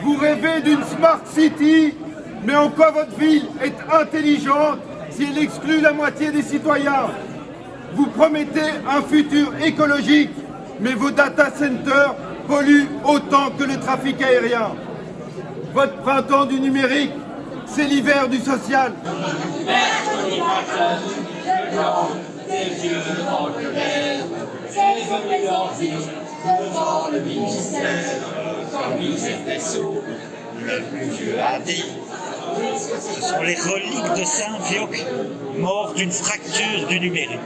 Vous rêvez d'une Smart City, mais en quoi votre ville est intelligente si elle exclut la moitié des citoyens? Vous promettez un futur écologique, mais vos data centers polluent autant que le trafic aérien. Votre printemps du numérique, c'est l'hiver du social. Mercredi matin, le long des yeux en colère, c'est venu l'envie devant le ministère, comme il était sourd, le plus vieux a dit. Ce sont les reliques de Saint-Vioc, mort d'une fracture du numérique.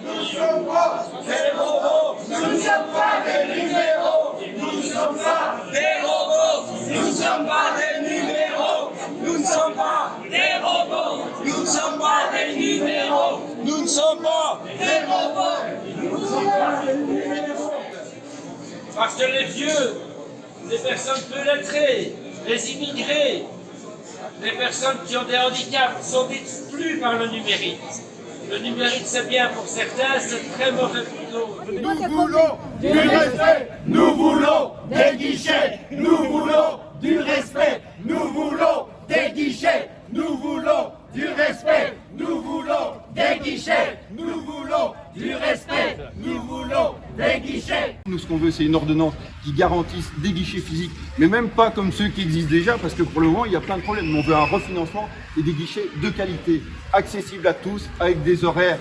Nous ne sommes pas des robots, nous ne sommes pas des numéros, nous ne sommes pas des robots, nous ne sommes pas des numéros, nous ne sommes pas des robots, nous ne sommes pas des numéros, nous ne sommes pas des robots, nous ne sommes pas des numéros. Parce que les vieux, les personnes peu lettrées, les immigrés, les personnes qui ont des handicaps sont exclues par le numérique. Le numérique, c'est bien pour certains, c'est très mauvais pour d'autres. Nous voulons du respect, nous voulons des guichets, nous voulons du respect, nous voulons des guichets, nous voulons du respect, nous voulons des guichets, nous voulons du respect, nous voulons des guichets. Nous, ce qu'on veut, c'est une ordonnance qui garantisse des guichets physiques, mais même pas comme ceux qui existent déjà, parce que pour le moment, il y a plein de problèmes. On veut un refinancement et des guichets de qualité, accessibles à tous, avec des horaires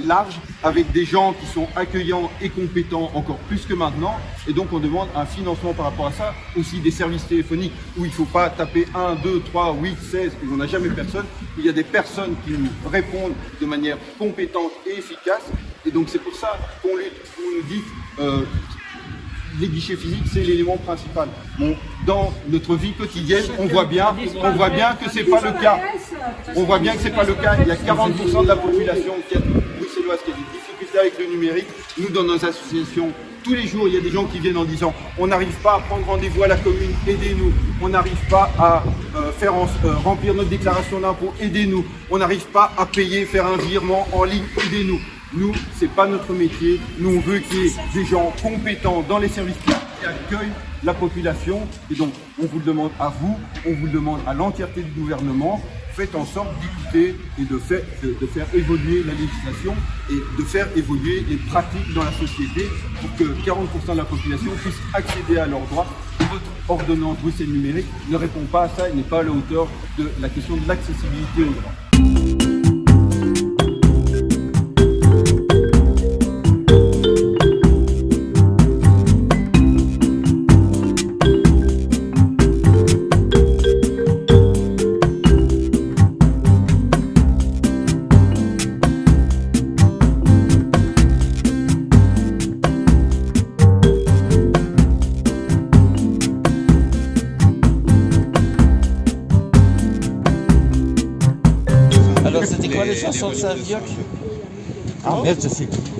larges, avec des gens qui sont accueillants et compétents encore plus que maintenant. Et donc, on demande un financement par rapport à ça, aussi des services téléphoniques où il ne faut pas taper 1, 2, 3, 8, 16, où on n'a jamais personne. Il y a des personnes qui nous répondent de manière compétente et efficace. Et donc, c'est pour ça qu'on lutte, qu'on nous dit les guichets physiques, c'est l'élément principal. Bon, dans notre vie quotidienne, on voit bien que c'est pas le cas. On voit bien que c'est pas le cas. Il y a 40% de la population bruxelloise qui a des difficultés avec le numérique. Nous, dans nos associations, tous les jours, il y a des gens qui viennent en disant on n'arrive pas à prendre rendez-vous à la commune, aidez-nous. On n'arrive pas à remplir notre déclaration d'impôt, aidez-nous. On n'arrive pas à payer, faire un virement en ligne, aidez-nous. Nous, c'est pas notre métier. Nous, on veut qu'il y ait des gens compétents dans les services publics qui accueillent la population. Et donc, on vous le demande à vous, on vous le demande à l'entièreté du gouvernement. Faites en sorte d'écouter et de faire évoluer la législation et de faire évoluer les pratiques dans la société pour que 40% de la population puisse accéder à leurs droits. Votre ordonnance Bruxelles numérique ne répond pas à ça, elle n'est pas à la hauteur de la question de l'accessibilité aux droits. Alors, c'était quoi les chansons de Saint-Vioc? Ah merde, je sais plus.